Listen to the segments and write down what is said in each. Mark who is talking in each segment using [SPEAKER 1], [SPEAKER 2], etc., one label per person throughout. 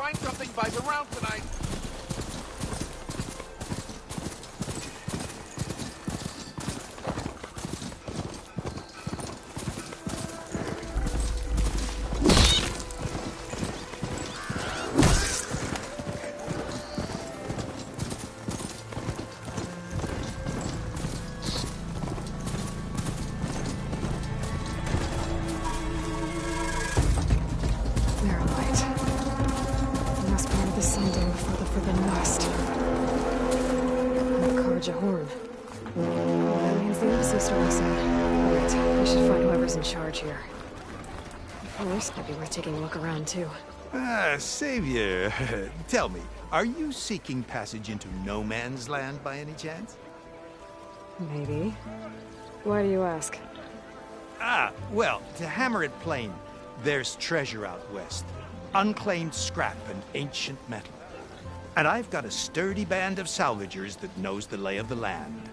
[SPEAKER 1] find something by the route tonight.
[SPEAKER 2] Horn. That means the embassy storm set. Alright, we should find whoever's in charge here. First, might be worth taking a look around, too.
[SPEAKER 3] Savior, tell me, are you seeking passage into no man's land by any chance?
[SPEAKER 2] Maybe. Why do you ask?
[SPEAKER 3] Well, to hammer it plain, there's treasure out west. Unclaimed scrap and ancient metal. And I've got a sturdy band of salvagers that knows the lay of the land.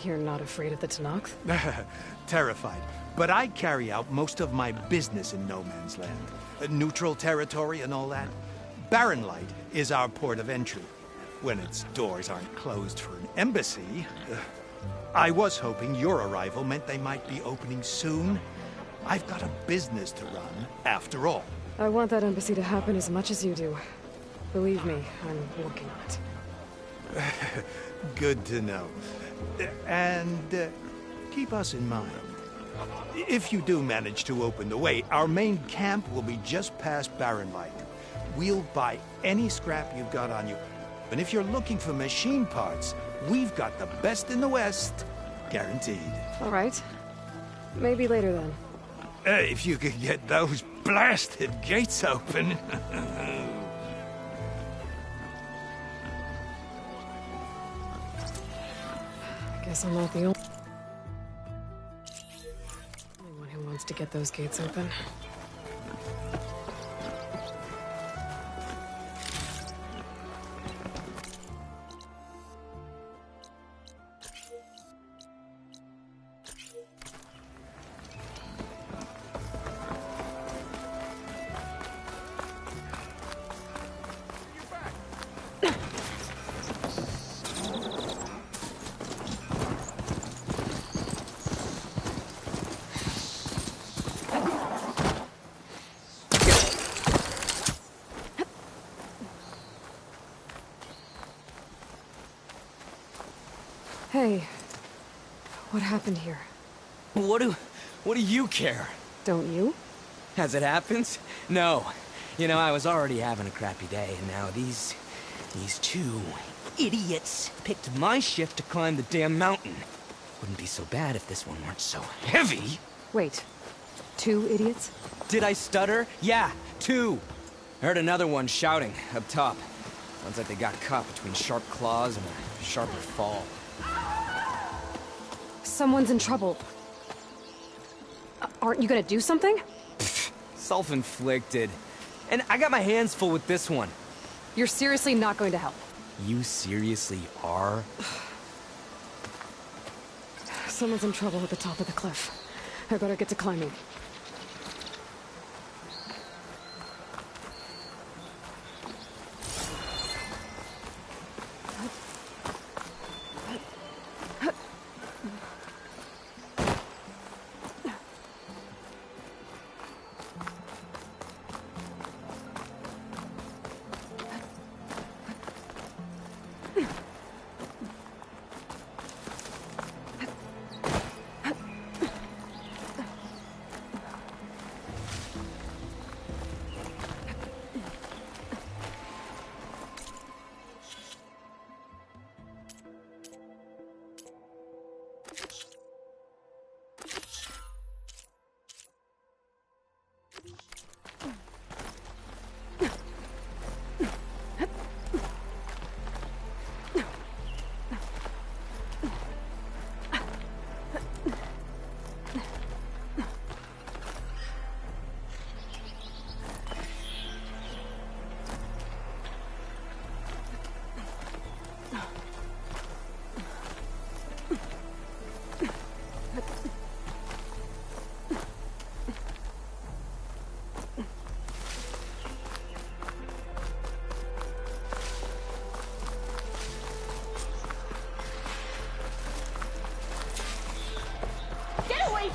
[SPEAKER 2] You're not afraid of the Tenakth?
[SPEAKER 3] Terrified. But I carry out most of my business in no man's land. Neutral territory and all that. Barren Light is our port of entry. When its doors aren't closed for an embassy. I was hoping your arrival meant they might be opening soon. I've got a business to run, after all.
[SPEAKER 2] I want that embassy to happen as much as you do. Believe me, I'm working on it.
[SPEAKER 3] Good to know. And keep us in mind. If you do manage to open the way, our main camp will be just past Barren Light. We'll buy any scrap you've got on you. And if you're looking for machine parts, we've got the best in the West. Guaranteed.
[SPEAKER 2] All right. Maybe later then.
[SPEAKER 3] If you could get those blasted gates open.
[SPEAKER 2] Guess I'm not the only one who wants to get those gates open. Hey, what happened here?
[SPEAKER 4] What do you care?
[SPEAKER 2] Don't you?
[SPEAKER 4] As it happens? No. You know, I was already having a crappy day, and now these two idiots picked my shift to climb the damn mountain. Wouldn't be so bad if this one weren't so heavy.
[SPEAKER 2] Wait, 2 idiots?
[SPEAKER 4] Did I stutter? Yeah, 2. I heard another one shouting up top. Sounds like they got caught between sharp claws and a sharper fall.
[SPEAKER 2] Someone's in trouble. Aren't you gonna do something?
[SPEAKER 4] Self-inflicted. And I got my hands full with this one.
[SPEAKER 2] You're seriously not going to help?
[SPEAKER 4] You seriously are?
[SPEAKER 2] Someone's in trouble at the top of the cliff. I better get to climbing.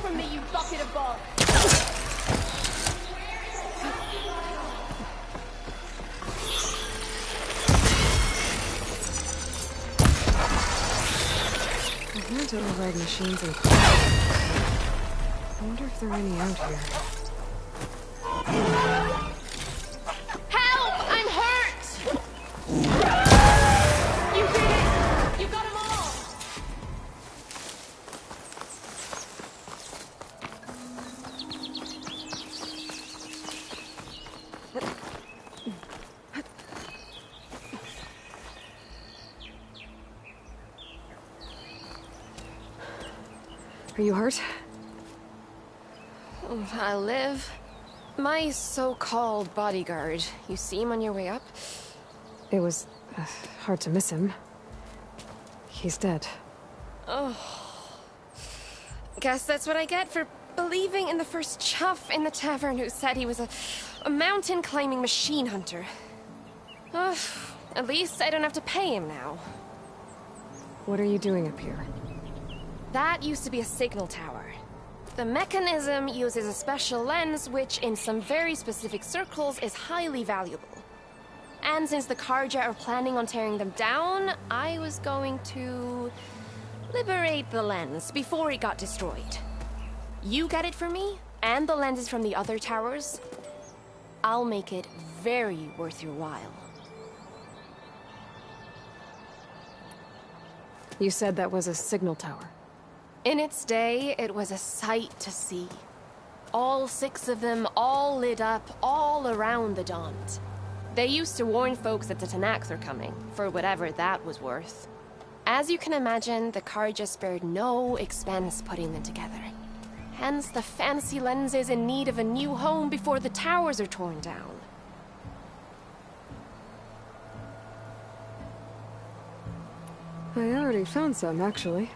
[SPEAKER 5] from me, you bucket of bog!
[SPEAKER 2] I've learned to override machines and... I wonder if there are any out here.
[SPEAKER 5] Help! I'm hurt! You did it! You got them all!
[SPEAKER 2] Are you hurt?
[SPEAKER 5] I live. My so-called bodyguard. You see him on your way up?
[SPEAKER 2] It was hard to miss him. He's dead.
[SPEAKER 5] Guess that's what I get for believing in the first chuff in the tavern who said he was a mountain-climbing machine hunter. At least I don't have to pay him now.
[SPEAKER 2] What are you doing up here?
[SPEAKER 5] That used to be a signal tower. The mechanism uses a special lens which, in some very specific circles, is highly valuable. And since the Carja are planning on tearing them down, I was going to liberate the lens before it got destroyed. You get it for me, and the lenses from the other towers. I'll make it very worth your while.
[SPEAKER 2] You said that was a signal tower.
[SPEAKER 5] In its day, it was a sight to see. All 6 of them, all lit up, all around the Daunt. They used to warn folks that the Tenaks are coming, for whatever that was worth. As you can imagine, the Carja spared no expense putting them together. Hence the fancy lenses in need of a new home before the towers are torn down.
[SPEAKER 2] I already found some, actually.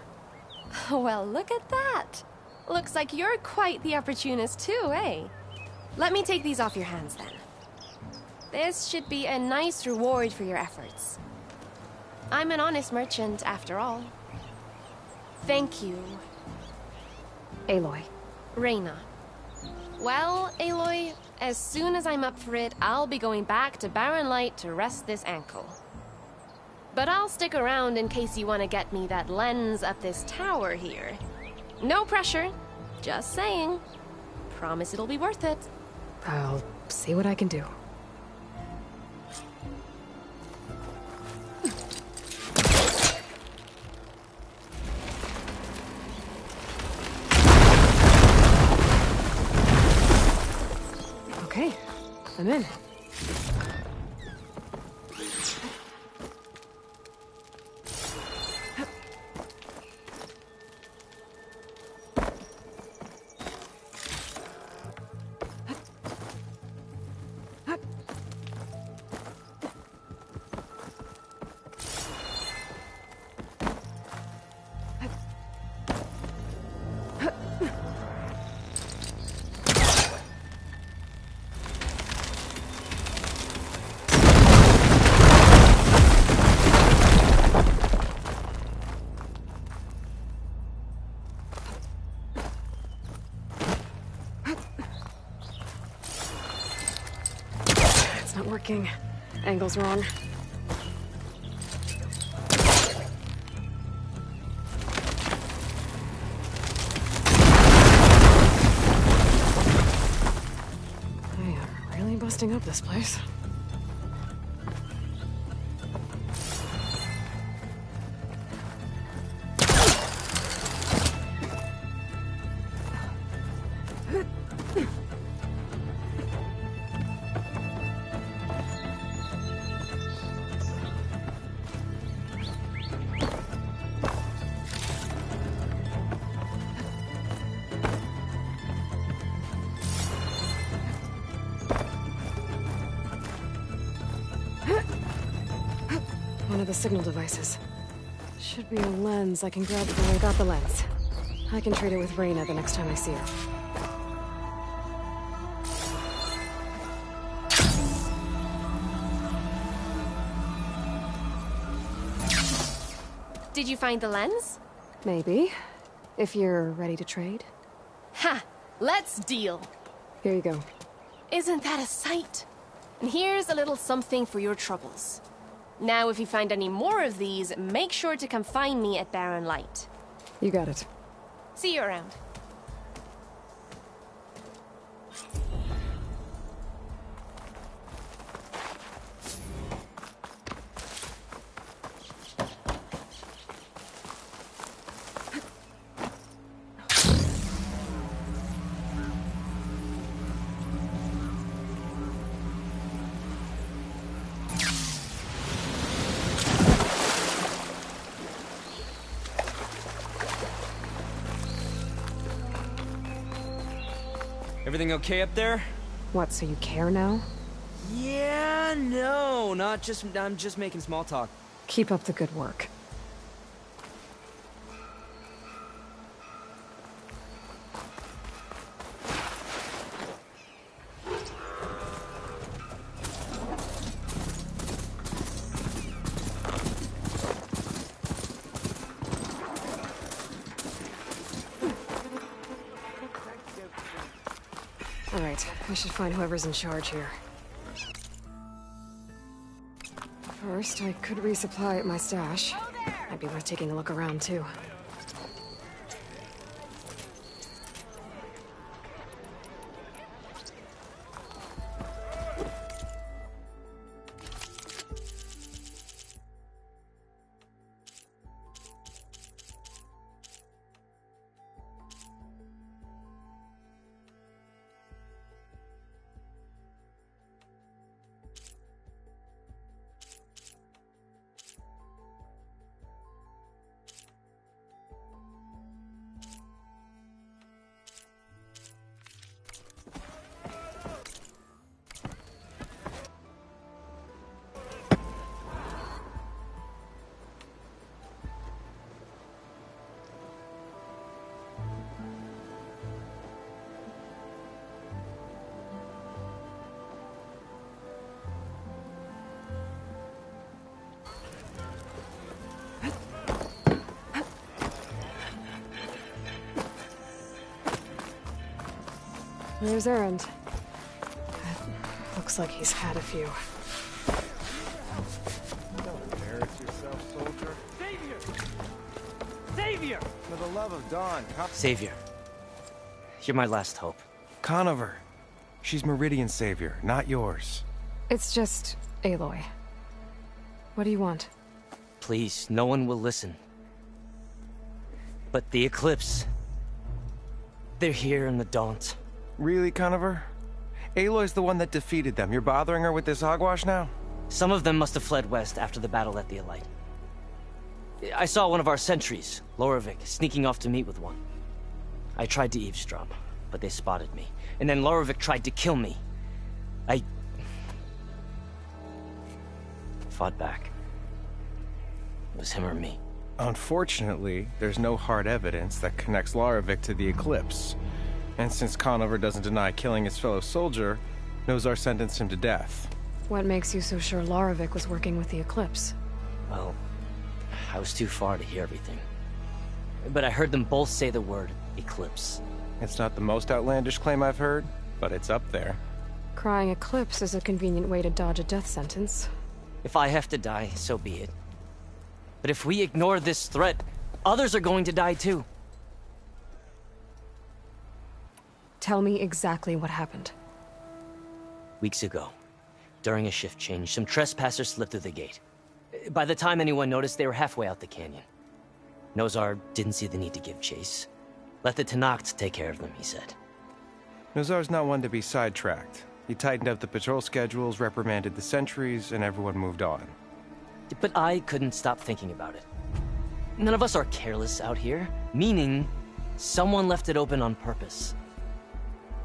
[SPEAKER 5] Well, look at that. Looks like you're quite the opportunist too, eh? Let me take these off your hands then. This should be a nice reward for your efforts. I'm an honest merchant, after all. Thank you.
[SPEAKER 2] Aloy.
[SPEAKER 5] Reyna. Well, Aloy, as soon as I'm up for it, I'll be going back to Barren Light to rest this ankle. But I'll stick around in case you want to get me that lens up this tower here. No pressure. Just saying. Promise it'll be worth it.
[SPEAKER 2] I'll see what I can do. Okay, I'm in. Not working. Angle's wrong. I am really busting up this place. One of the signal devices. Should be a lens I can grab before I got the lens. I can trade it with Reyna the next time I see her.
[SPEAKER 5] Did you find the lens?
[SPEAKER 2] Maybe. If you're ready to trade.
[SPEAKER 5] Ha! Let's deal.
[SPEAKER 2] Here you go.
[SPEAKER 5] Isn't that a sight? And here's a little something for your troubles. Now, if you find any more of these, make sure to come find me at Barren Light.
[SPEAKER 2] You got it.
[SPEAKER 5] See you around.
[SPEAKER 4] Everything okay up there?
[SPEAKER 2] What, so you care now?
[SPEAKER 4] Yeah, no, I'm just making small talk.
[SPEAKER 2] Keep up the good work. Alright, I should find whoever's in charge here. First, I could resupply my stash. Might be worth taking a look around, too. There's Erend. Looks like he's had a few.
[SPEAKER 1] Don't embarrass yourself, soldier.
[SPEAKER 6] Savior!
[SPEAKER 1] For the love of Dawn,
[SPEAKER 4] Savior, you're my last hope.
[SPEAKER 6] Conover. She's Meridian's savior, not yours.
[SPEAKER 2] It's just Aloy. What do you want?
[SPEAKER 4] Please, no one will listen. But the Eclipse... they're here in the Daunt.
[SPEAKER 6] Really, Conover? Aloy's the one that defeated them. You're bothering her with this hogwash now?
[SPEAKER 4] Some of them must have fled west after the battle at the Elite. I saw one of our sentries, Lorovic, sneaking off to meet with one. I tried to eavesdrop, but they spotted me. And then Lorovic tried to kill me. I... fought back. It was him or me.
[SPEAKER 6] Unfortunately, there's no hard evidence that connects Lorovic to the Eclipse. And since Conover doesn't deny killing his fellow soldier, Nozar sentenced him to death.
[SPEAKER 2] What makes you so sure Lorovic was working with the Eclipse?
[SPEAKER 4] Well, I was too far to hear everything. But I heard them both say the word Eclipse.
[SPEAKER 6] It's not the most outlandish claim I've heard, but it's up there.
[SPEAKER 2] Crying Eclipse is a convenient way to dodge a death sentence.
[SPEAKER 4] If I have to die, so be it. But if we ignore this threat, others are going to die too.
[SPEAKER 2] Tell me exactly what happened.
[SPEAKER 4] Weeks ago, during a shift change, some trespassers slipped through the gate. By the time anyone noticed, they were halfway out the canyon. Nozar didn't see the need to give chase. Let the Tenakth take care of them, he said.
[SPEAKER 6] Nozar's not one to be sidetracked. He tightened up the patrol schedules, reprimanded the sentries, and everyone moved on.
[SPEAKER 4] But I couldn't stop thinking about it. None of us are careless out here, meaning someone left it open on purpose.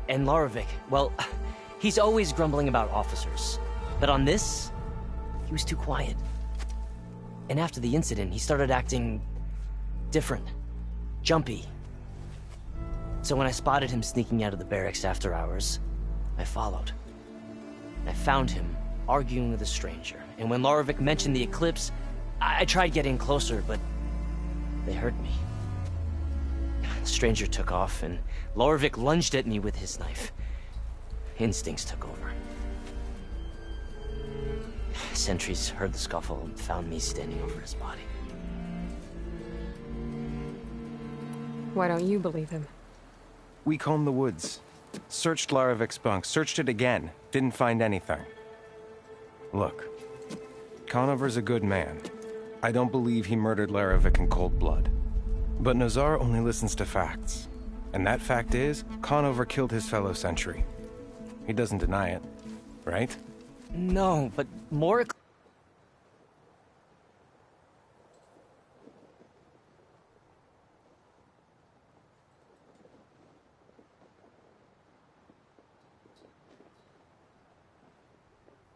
[SPEAKER 4] And Lorovic, well, he's always grumbling about officers. But on this, he was too quiet. And after the incident, he started acting different, jumpy. So when I spotted him sneaking out of the barracks after hours, I followed. I found him arguing with a stranger. And when Lorovic mentioned the Eclipse, I tried getting closer, but they heard me. The stranger took off, and Lorvik lunged at me with his knife. Instincts took over. Sentries heard the scuffle and found me standing over his body.
[SPEAKER 2] Why don't you believe him?
[SPEAKER 6] We combed the woods. Searched Larovik's bunk. Searched it again. Didn't find anything. Look. Conover's a good man. I don't believe he murdered Larovik in cold blood. But Nazar only listens to facts. And that fact is, Conover killed his fellow sentry. He doesn't deny it, right?
[SPEAKER 4] No, but more...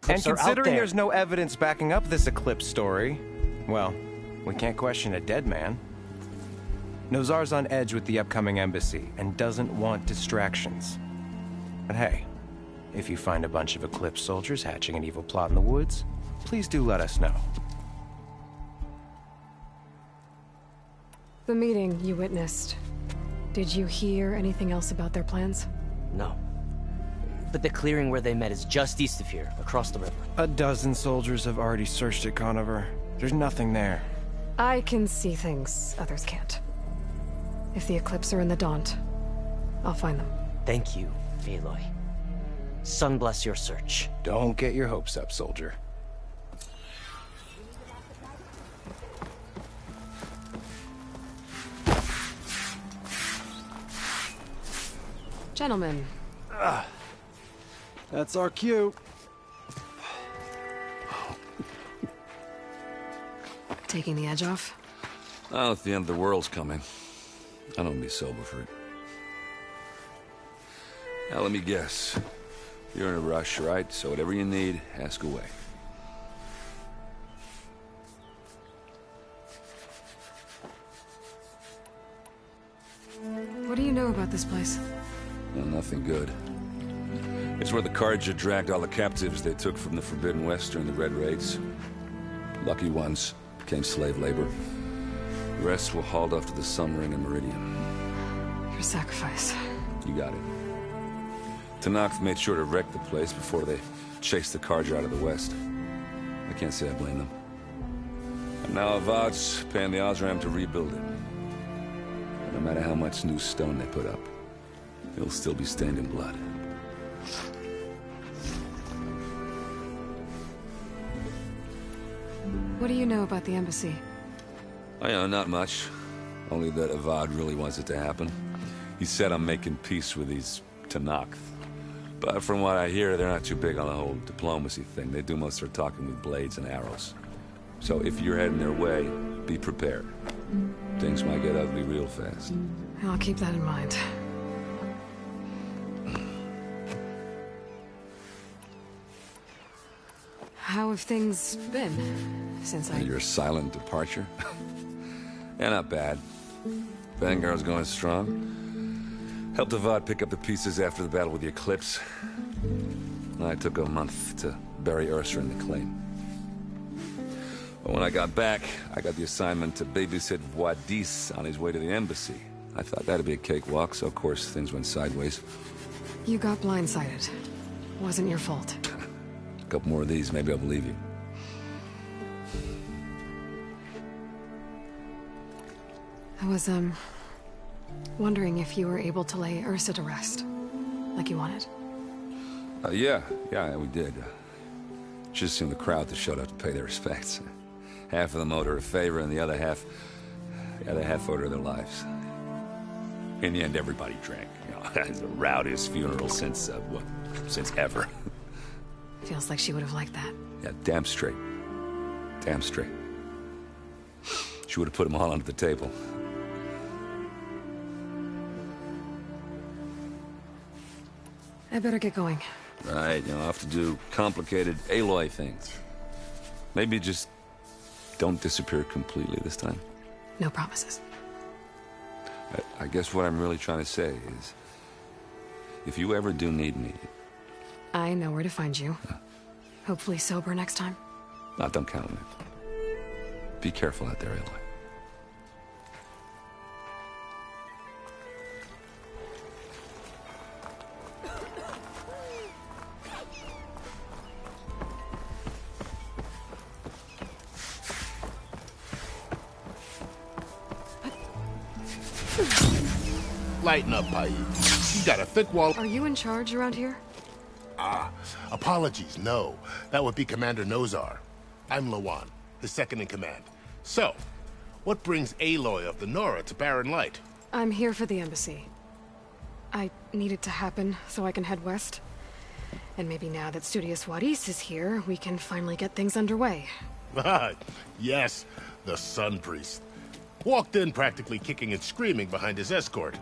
[SPEAKER 6] And
[SPEAKER 4] Eclipse are out
[SPEAKER 6] considering
[SPEAKER 4] there.
[SPEAKER 6] there's no evidence backing up this Eclipse story, well, we can't question a dead man. Nozar's on edge with the upcoming embassy and doesn't want distractions. But hey, if you find a bunch of Eclipse soldiers hatching an evil plot in the woods, please do let us know.
[SPEAKER 2] The meeting you witnessed. Did you hear anything else about their plans?
[SPEAKER 4] No. But the clearing where they met is just east of here, across the river.
[SPEAKER 6] A dozen soldiers have already searched it, Conover. There's nothing there.
[SPEAKER 2] I can see things others can't. If the Eclipse are in the Daunt, I'll find them.
[SPEAKER 4] Thank you, Aloy. Sun bless your search.
[SPEAKER 6] Don't get your hopes up, soldier.
[SPEAKER 2] Gentlemen,
[SPEAKER 1] That's our cue.
[SPEAKER 2] taking the edge off?
[SPEAKER 7] Oh, if the end of the world's coming, I don't be sober for it. Now, let me guess. You're in a rush, right? So whatever you need, ask away.
[SPEAKER 2] What do you know about this place?
[SPEAKER 7] Well, nothing good. It's where the Carja dragged all the captives they took from the Forbidden West during the Red Raids. Lucky ones became slave labor. The rest were hauled off to the Sun Ring and Meridian.
[SPEAKER 2] Your sacrifice.
[SPEAKER 7] You got it. Tenakth made sure to wreck the place before they chased the Carja out of the West. I can't say I blame them. And now Avad's paying the Osram to rebuild it. No matter how much new stone they put up, it'll still be stained in blood.
[SPEAKER 2] What do you know about the embassy?
[SPEAKER 7] I know, not much. Only that Avad really wants it to happen. He said I'm making peace with these Tenakth. But from what I hear, they're not too big on the whole diplomacy thing. They do most of their talking with blades and arrows. So if you're heading their way, be prepared. Things might get ugly real fast.
[SPEAKER 2] I'll keep that in mind. How have things been since
[SPEAKER 7] Your silent departure? Yeah, not bad. Vanguard's going strong. Helped Avad pick up the pieces after the battle with the Eclipse. I took a month to bury Ursa in the claim. But when I got back, I got the assignment to babysit Wadis on his way to the embassy. I thought that'd be a cakewalk, so of course things went sideways.
[SPEAKER 2] You got blindsided. Wasn't your fault.
[SPEAKER 7] A couple more of these, maybe I'll believe you.
[SPEAKER 2] I was, wondering if you were able to lay Ursa to rest, like you wanted.
[SPEAKER 7] Yeah, we did. Just seemed the crowd that showed up to pay their respects. Half of them owed her a favor, and the other half owed her their lives. In the end, everybody drank. You know, it's the rowdiest funeral since ever.
[SPEAKER 2] Feels like she would have liked that.
[SPEAKER 7] Yeah, damn straight. Damn straight. She would have put them all under the table.
[SPEAKER 2] I better get going.
[SPEAKER 7] Right, I'll have to do complicated Aloy things. Maybe just don't disappear completely this time.
[SPEAKER 2] No promises.
[SPEAKER 7] I guess what I'm really trying to say is, if you ever do need me...
[SPEAKER 2] I know where to find you. Hopefully sober next time.
[SPEAKER 7] No, don't count on it. Be careful out there, Aloy.
[SPEAKER 8] Lighten up, Pai. You got a thick wall.
[SPEAKER 2] Are you in charge around here?
[SPEAKER 8] Apologies, no. That would be Commander Nozar. I'm Lawan, his second in command. So, what brings Aloy of the Nora to Barren Light?
[SPEAKER 2] I'm here for the embassy. I need it to happen so I can head west. And maybe now that Studious Wadis is here, we can finally get things underway.
[SPEAKER 8] Yes, the Sun Priest. Walked in practically kicking and screaming behind his escort.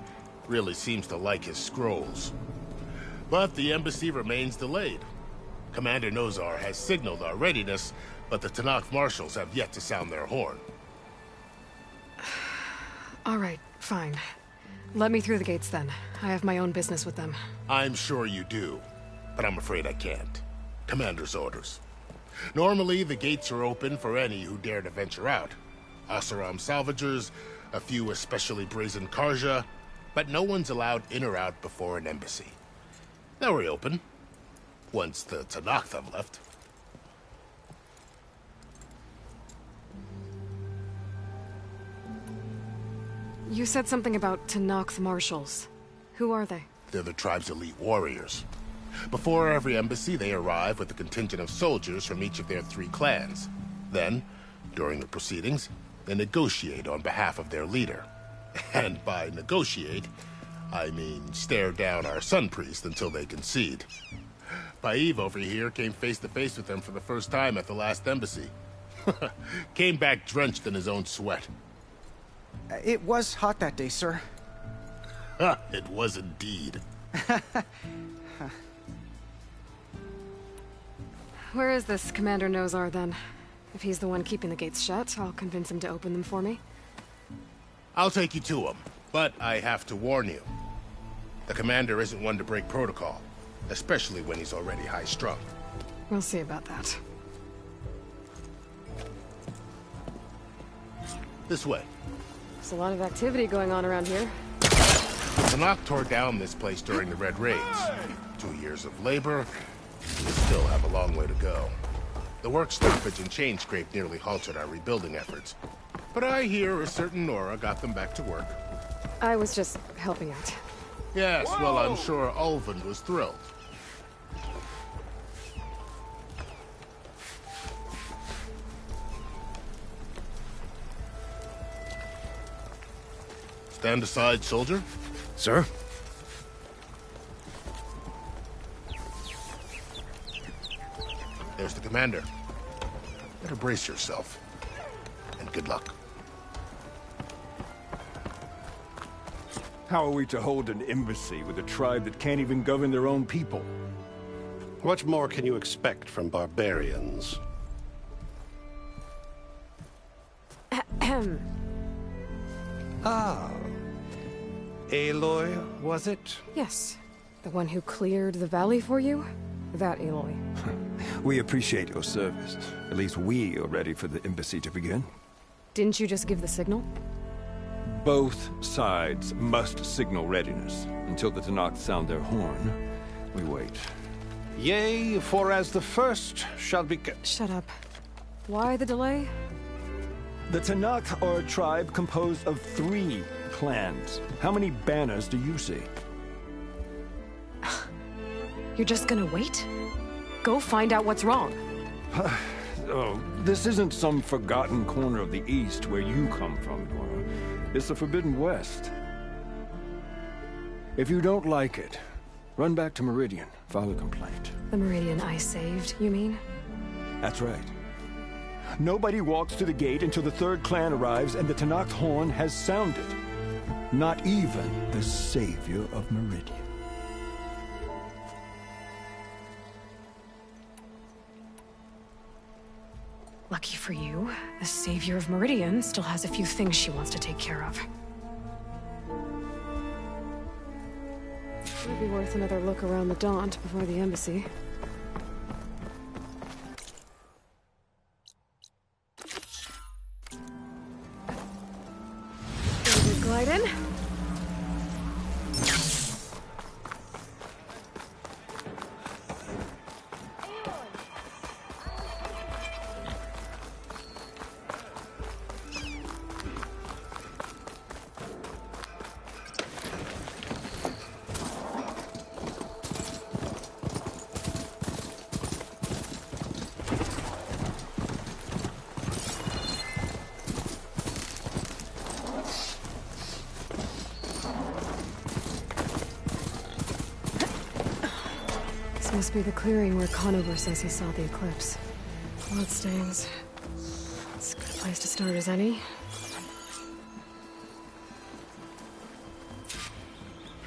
[SPEAKER 8] Really seems to like his scrolls. But the embassy remains delayed. Commander Nozar has signaled our readiness, but the Tenakth marshals have yet to sound their horn.
[SPEAKER 2] All right, fine. Let me through the gates then. I have my own business with them.
[SPEAKER 8] I'm sure you do, but I'm afraid I can't. Commander's orders. Normally, the gates are open for any who dare to venture out. Oseram salvagers, a few especially brazen Karja, but no one's allowed in or out before an embassy. They'll reopen, once the Tenakth have left.
[SPEAKER 2] You said something about Tenakth marshals. Who are they?
[SPEAKER 8] They're the tribe's elite warriors. Before every embassy, they arrive with a contingent of soldiers from each of their 3 clans. Then, during the proceedings, they negotiate on behalf of their leader. And by negotiate, I mean stare down our Sun Priest until they concede. Paiv over here came face to face with them for the first time at the last embassy. Came back drenched in his own sweat.
[SPEAKER 1] It was hot that day, sir.
[SPEAKER 8] It was indeed.
[SPEAKER 2] Where is this Commander Nozar, then? If he's the one keeping the gates shut, I'll convince him to open them for me.
[SPEAKER 8] I'll take you to him, but I have to warn you. The commander isn't one to break protocol, especially when he's already high-strung.
[SPEAKER 2] We'll see about that.
[SPEAKER 8] This way.
[SPEAKER 2] There's a lot of activity going on around here.
[SPEAKER 8] The Tenakth tore down this place during the Red Raids. 2 years of labor, we still have a long way to go. The work stoppage and chain scrape nearly halted our rebuilding efforts. But I hear a certain Nora got them back to work.
[SPEAKER 2] I was just helping out.
[SPEAKER 8] Yes, well, I'm sure Ulvund was thrilled. Stand aside, soldier.
[SPEAKER 3] Sir?
[SPEAKER 8] There's the commander. Better brace yourself. And good luck.
[SPEAKER 9] How are we to hold an embassy with a tribe that can't even govern their own people?
[SPEAKER 10] What more can you expect from barbarians?
[SPEAKER 3] Ah. Aloy, was it?
[SPEAKER 2] Yes. The one who cleared the valley for you? That Aloy.
[SPEAKER 9] We appreciate your service. At least we are ready for the embassy to begin.
[SPEAKER 2] Didn't you just give the signal?
[SPEAKER 9] Both sides must signal readiness. Until the Tenakth sound their horn, we wait.
[SPEAKER 10] Yea, for as the first shall be...
[SPEAKER 2] Shut up. Why the delay?
[SPEAKER 9] The Tenakth are a tribe composed of 3 clans. How many banners do you see?
[SPEAKER 2] You're just gonna wait? Go find out what's wrong.
[SPEAKER 9] Oh, this isn't some forgotten corner of the East where you come from, Nora. It's the Forbidden West. If you don't like it, run back to Meridian, file a complaint.
[SPEAKER 2] The Meridian I saved, you mean?
[SPEAKER 9] That's right. Nobody walks to the gate until the 3rd clan arrives and the Tenakth horn has sounded. Not even the savior of Meridian.
[SPEAKER 2] Lucky for you, the savior of Meridian still has a few things she wants to take care of. Might be worth another look around the Daunt before the embassy. David Glyden. Must be the clearing where Conover says he saw the eclipse. Bloodstains. It's a good place to start as any.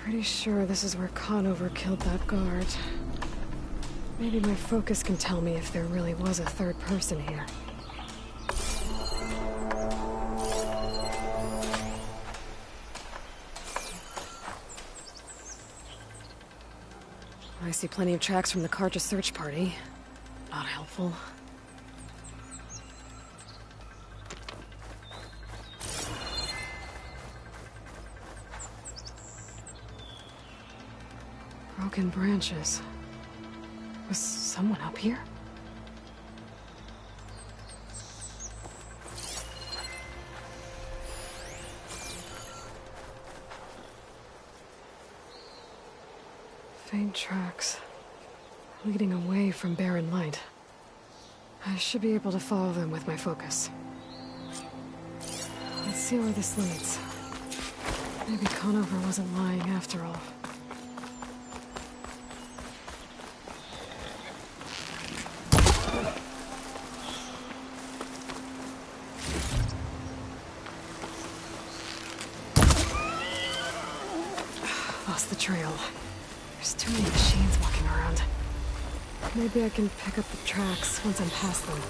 [SPEAKER 2] Pretty sure this is where Conover killed that guard. Maybe my focus can tell me if there really was a third person here. I see plenty of tracks from the Carja search party. Not helpful. Broken branches. Was someone up here? Faint tracks, leading away from Barren Light. I should be able to follow them with my focus. Let's see where this leads. Maybe Conover wasn't lying after all. Lost the trail. There's too many machines walking around. Maybe I can pick up the tracks once I'm past them.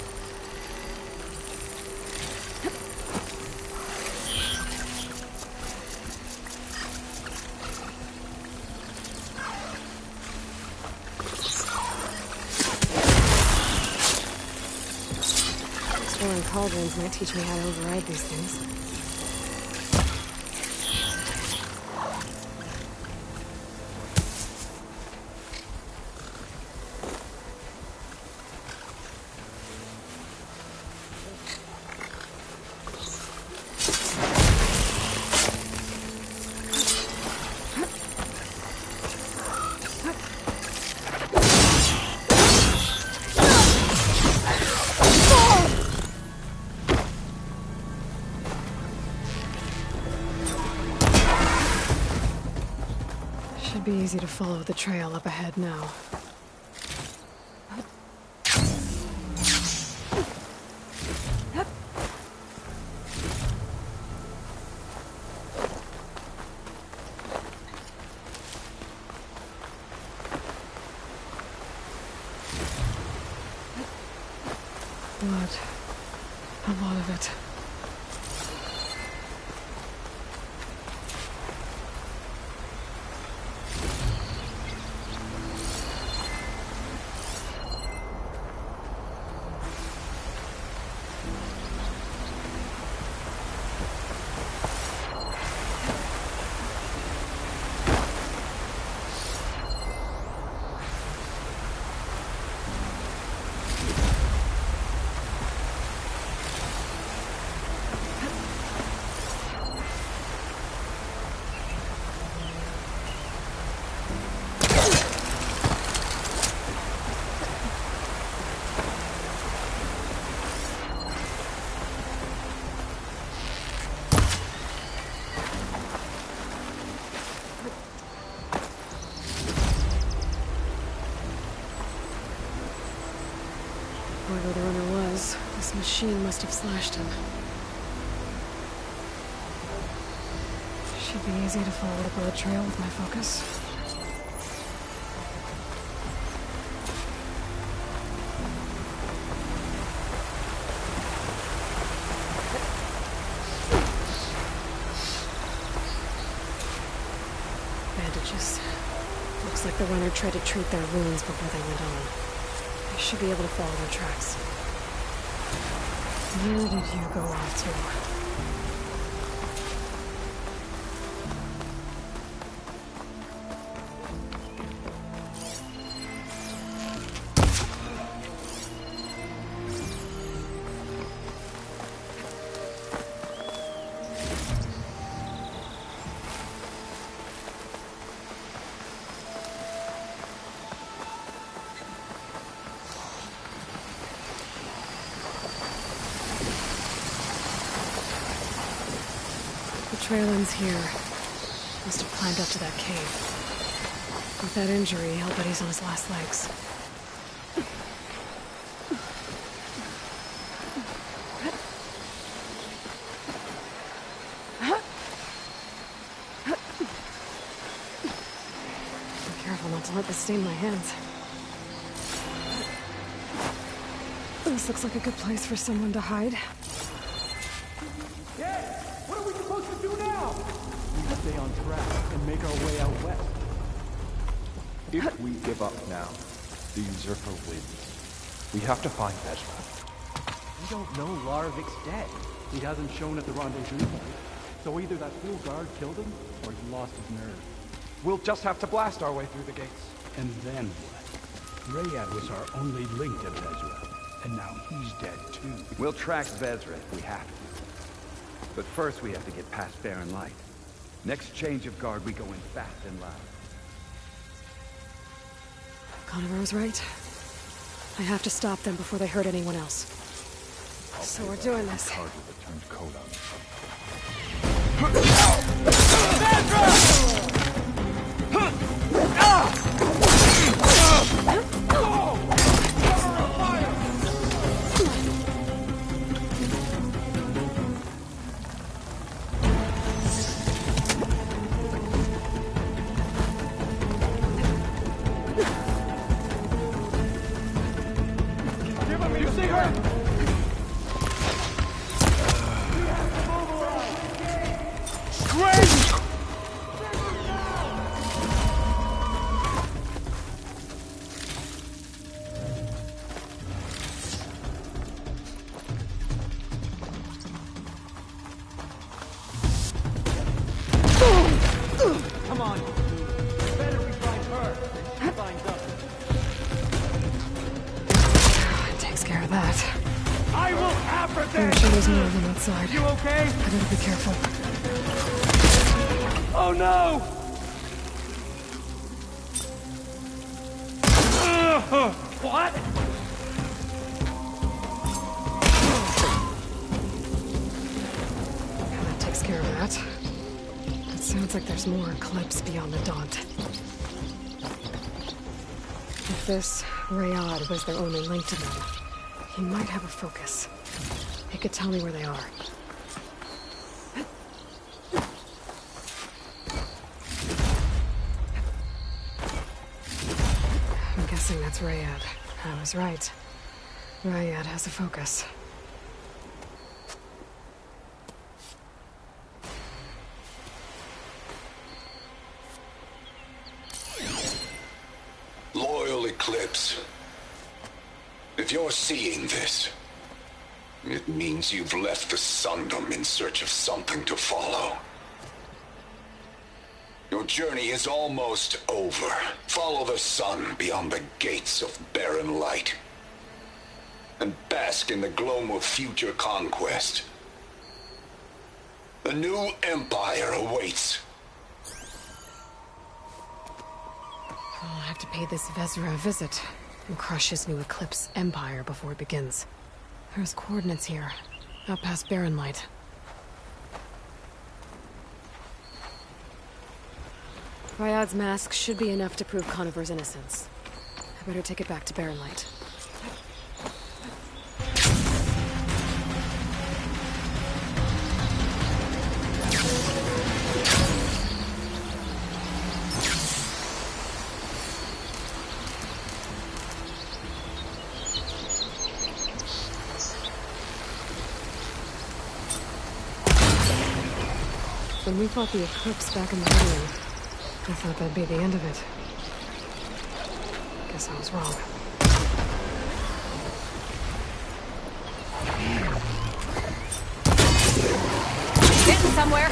[SPEAKER 2] Exploring cauldrons might teach me how to override these things. Should be easy to follow the trail up ahead now. Blood. A lot of it. Whoever the runner was, this machine must have slashed him. Should be easy to follow the blood trail with my focus. Bandages. Looks like the runner tried to treat their wounds before they went on. I should be able to follow their tracks. Where did you go off to? The trail ends here. Must have climbed up to that cave. With that injury, I'll bet he's on his last legs. Be careful not to let this stain my hands. This looks like a good place for someone to hide.
[SPEAKER 9] Yeah! What are we supposed to do now? We stay on track and make our way out west. If we give up now, the Usurper wins. We have to find Ezra.
[SPEAKER 11] We don't know Larvik's dead. He hasn't shown at the rendezvous point. So either that fool guard killed him, or he lost his nerve.
[SPEAKER 9] We'll just have to blast our way through the gates.
[SPEAKER 11] And then what? Rayad was our only link to Vezra, and now he's dead too.
[SPEAKER 12] We'll track Vezra if we have to. But first we have to get past Barren Light. Next change of guard, we go in fast and loud.
[SPEAKER 2] Conover was right. I have to stop them before they hurt anyone else. So we're doing this.
[SPEAKER 9] Target that turned coat on us.
[SPEAKER 11] Come on. Better we find her. She finds us.
[SPEAKER 2] Takes care of that.
[SPEAKER 11] I will have her
[SPEAKER 2] I'm
[SPEAKER 11] then!
[SPEAKER 2] sure there's more of them outside.
[SPEAKER 11] You okay?
[SPEAKER 2] I better be careful.
[SPEAKER 11] Oh no! What?
[SPEAKER 2] That takes care of that. It sounds like there's more Eclipse beyond the Daunt. If this Rayad was their only link to them, he might have a focus. He could tell me where they are. I'm guessing that's Rayad. I was right. Rayad has a focus.
[SPEAKER 13] Loyal Eclipse, if you're seeing this, it means you've left the Sundom in search of something to follow. Your journey is almost over. Follow the sun beyond the gates of Barren Light, and bask in the gloam of future conquest. A new empire awaits.
[SPEAKER 2] I'll have to pay this Vezra a visit and crush his new Eclipse empire before it begins. There's coordinates here, out past Barren Light. Ryad's mask should be enough to prove Conover's innocence. I better take it back to Barren Light. When we fought the Eclipse back in the beginning, I thought that'd be the end of it. Guess I was wrong.
[SPEAKER 5] Getting somewhere.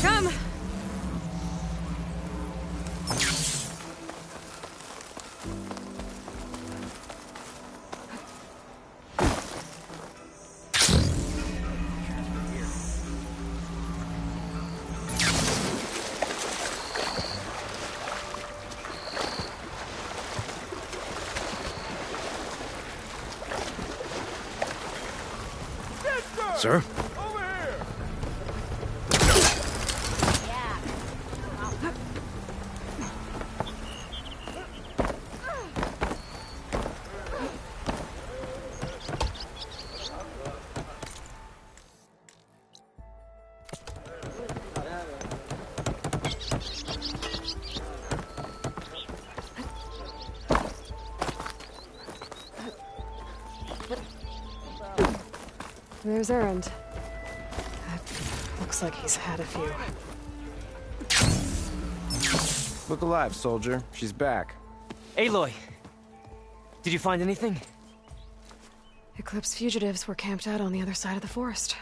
[SPEAKER 2] Come!
[SPEAKER 10] Sir?
[SPEAKER 2] There's Erend. Looks like he's had a few.
[SPEAKER 6] Look alive, soldier. She's back.
[SPEAKER 4] Aloy! Did you find anything?
[SPEAKER 2] Eclipse fugitives were camped out on the other side of the forest.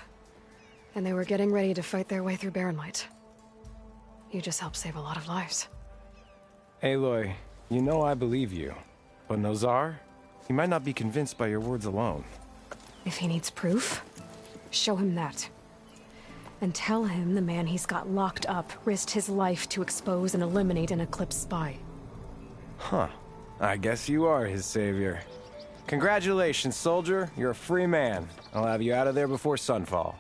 [SPEAKER 2] And they were getting ready to fight their way through Barren Light. You just helped save a lot of lives.
[SPEAKER 6] Aloy, you know I believe you. But Nozar? He might not be convinced by your words alone.
[SPEAKER 2] If he needs proof, show him that. And tell him the man he's got locked up risked his life to expose and eliminate an Eclipse spy.
[SPEAKER 6] Huh. I guess you are his savior. Congratulations, soldier. You're a free man. I'll have you out of there before sunfall.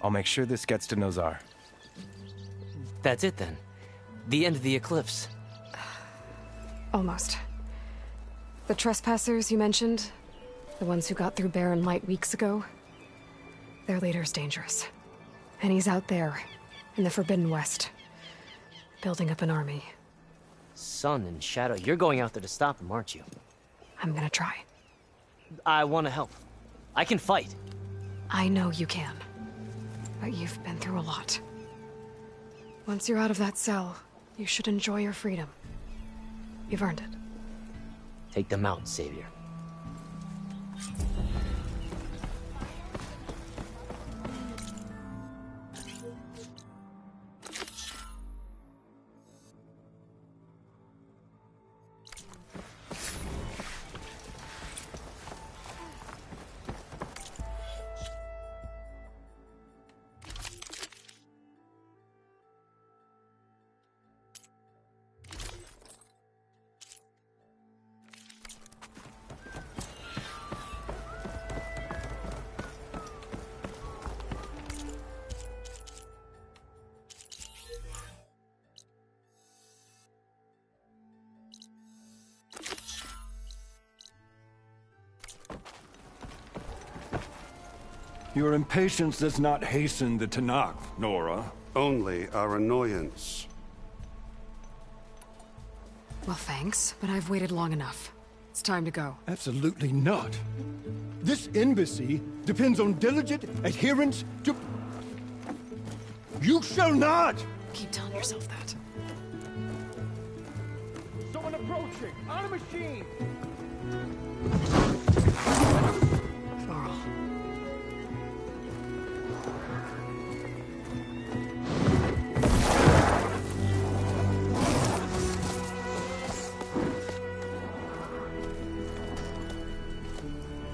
[SPEAKER 6] I'll make sure this gets to Nozar.
[SPEAKER 4] That's it then. The end of the Eclipse.
[SPEAKER 2] Almost. The trespassers you mentioned, the ones who got through Barren Light weeks ago, their leader's dangerous. And he's out there, in the Forbidden West, building up an army.
[SPEAKER 4] Sun and Shadow, you're going out there to stop him, aren't you?
[SPEAKER 2] I'm gonna try.
[SPEAKER 4] I want to help. I can fight.
[SPEAKER 2] I know you can. But you've been through a lot. Once you're out of that cell, you should enjoy your freedom. You've earned it.
[SPEAKER 4] Take them out, Savior.
[SPEAKER 14] Your impatience does not hasten the Tenakth, Nora.
[SPEAKER 10] Only our annoyance.
[SPEAKER 2] Well, thanks, but I've waited long enough. It's time to go.
[SPEAKER 14] Absolutely not. This embassy depends on diligent adherence to... You shall not!
[SPEAKER 2] Keep telling yourself that.
[SPEAKER 11] Someone approaching! On a machine!
[SPEAKER 2] Varl.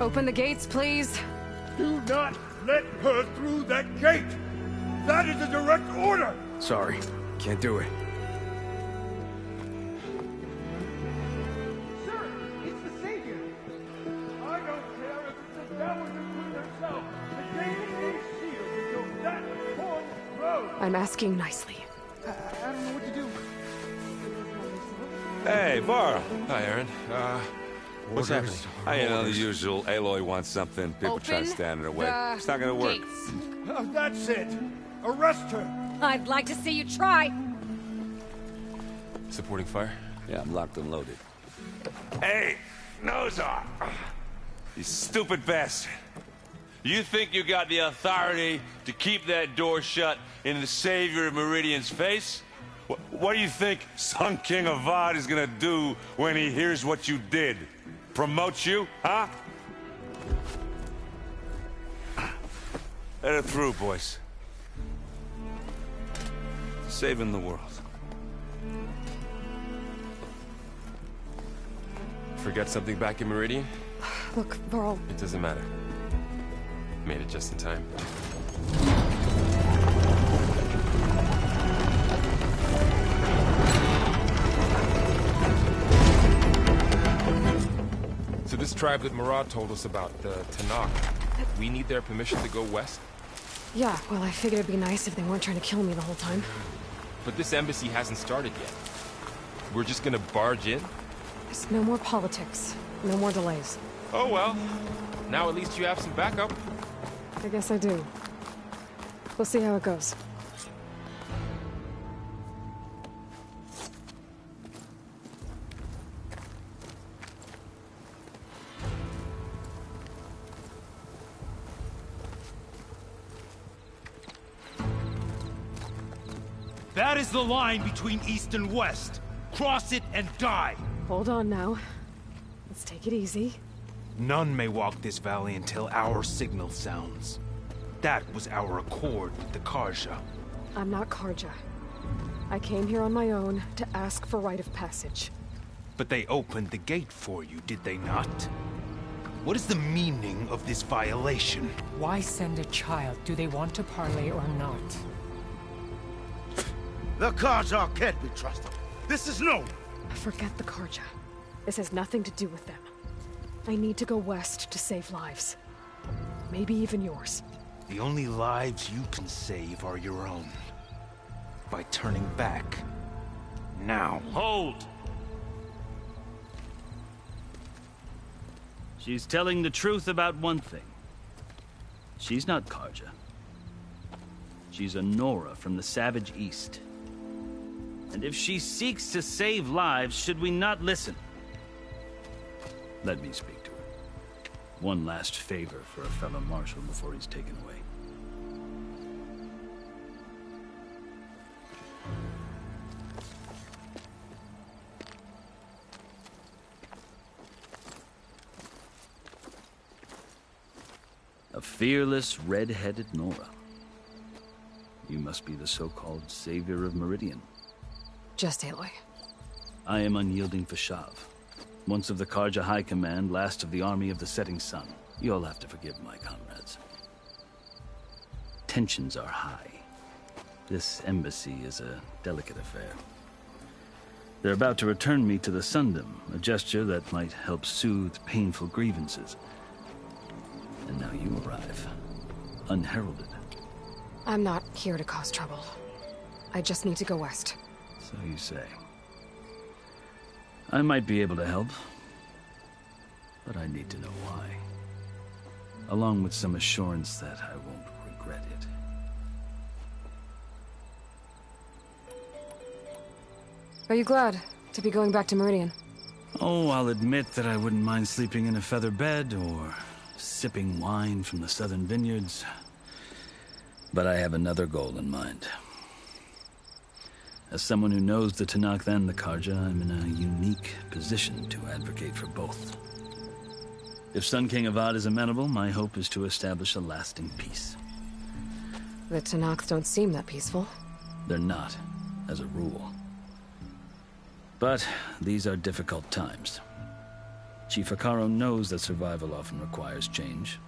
[SPEAKER 2] Open the gates, please.
[SPEAKER 15] Do not let her through that gate! That is a direct order!
[SPEAKER 6] Sorry, can't do it.
[SPEAKER 15] Sir, it's the Savior! I don't care if it's the devil who put herself. The gate is sealed until that form grows!
[SPEAKER 2] I'm asking nicely.
[SPEAKER 1] I don't know what to do.
[SPEAKER 7] Hey, Varl.
[SPEAKER 6] Hi, Aaron. What's happening?
[SPEAKER 7] You know, the usual. Aloy wants something. People try to
[SPEAKER 16] Open
[SPEAKER 7] stand in her way.
[SPEAKER 16] the
[SPEAKER 7] It's not gonna work.
[SPEAKER 16] gates.
[SPEAKER 15] That's it! Arrest her!
[SPEAKER 16] I'd like to see you try.
[SPEAKER 6] Supporting fire?
[SPEAKER 7] Yeah, I'm locked and loaded. Hey, Nozar! You stupid bastard! You think you got the authority to keep that door shut in the Savior of Meridian's face? What do you think Sun King Avad is gonna do when he hears what you did? Promote you, huh? Let her through, boys. Saving the world.
[SPEAKER 6] Forget something back in Meridian?
[SPEAKER 2] Look, Varl.
[SPEAKER 6] It doesn't matter. Made it just in time. So this tribe that Murad told us about, the Tanakh, we need their permission to go west?
[SPEAKER 2] Yeah, well, I figured it'd be nice if they weren't trying to kill me the whole time.
[SPEAKER 6] But this embassy hasn't started yet. We're just gonna barge in?
[SPEAKER 2] There's no more politics. No more delays.
[SPEAKER 6] Oh well. Now at least you have some backup.
[SPEAKER 2] I guess I do. We'll see how it goes.
[SPEAKER 3] That is the line between East and West. Cross it and die.
[SPEAKER 2] Hold on now. Let's take it easy.
[SPEAKER 3] None may walk this valley until our signal sounds. That was our accord with the Karja.
[SPEAKER 2] I'm not Karja. I came here on my own to ask for rite of passage.
[SPEAKER 3] But they opened the gate for you, did they not? What is the meaning of this violation?
[SPEAKER 17] Why send a child? Do they want to parley or not?
[SPEAKER 15] The Karja can't be trusted. This is known.
[SPEAKER 2] Forget the Karja. This has nothing to do with them. I need to go west to save lives. Maybe even yours.
[SPEAKER 3] The only lives you can save are your own. By turning back. Now.
[SPEAKER 18] Hold! She's telling the truth about one thing. She's not Karja. She's a Nora from the Savage East. And if she seeks to save lives, should we not listen? Let me speak to her. One last favor for a fellow marshal before he's taken away. A fearless, red-headed Nora. You must be the so-called Savior of Meridian.
[SPEAKER 2] Just Aloy.
[SPEAKER 18] I am unyielding Fashav. Once of the Karja High Command, last of the Army of the Setting Sun. You'll have to forgive my comrades. Tensions are high. This embassy is a delicate affair. They're about to return me to the Sundom, a gesture that might help soothe painful grievances. And now you arrive, unheralded.
[SPEAKER 2] I'm not here to cause trouble. I just need to go west.
[SPEAKER 18] So you say. I might be able to help, but I need to know why. Along with some assurance that I won't regret it.
[SPEAKER 2] Are you glad to be going back to Meridian?
[SPEAKER 18] Oh, I'll admit that I wouldn't mind sleeping in a feather bed or sipping wine from the southern vineyards. But I have another goal in mind. As someone who knows the Tanakh and the Karja, I'm in a unique position to advocate for both. If Sun King Avad is amenable, my hope is to establish a lasting peace.
[SPEAKER 2] The Tanakh don't seem that peaceful.
[SPEAKER 18] They're not, as a rule. But these are difficult times. Chief Hekarro knows that survival often requires change,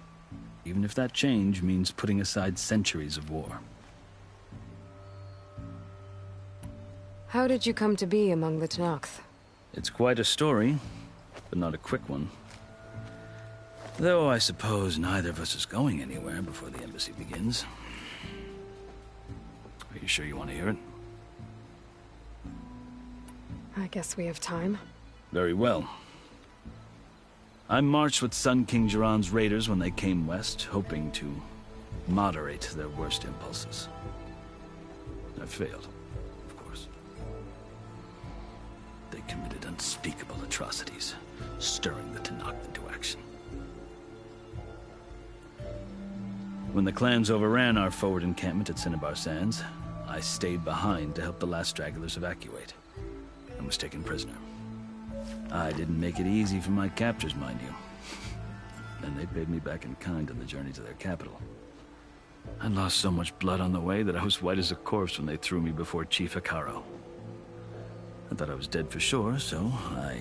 [SPEAKER 18] even if that change means putting aside centuries of war.
[SPEAKER 2] How did you come to be among the Tenakth?
[SPEAKER 18] It's quite a story, but not a quick one. Though I suppose neither of us is going anywhere before the embassy begins. Are you sure you want to hear it?
[SPEAKER 2] I guess we have time.
[SPEAKER 18] Very well. I marched with Sun King Jiran's raiders when they came west, hoping to moderate their worst impulses. I failed, of course. They committed unspeakable atrocities, stirring the Tenakth into action. When the clans overran our forward encampment at Cinnabar Sands, I stayed behind to help the last stragglers evacuate, and was taken prisoner. I didn't make it easy for my captors, mind you. And they paid me back in kind on the journey to their capital. I lost so much blood on the way that I was white as a corpse when they threw me before Chief Hekarro. I thought I was dead for sure, so I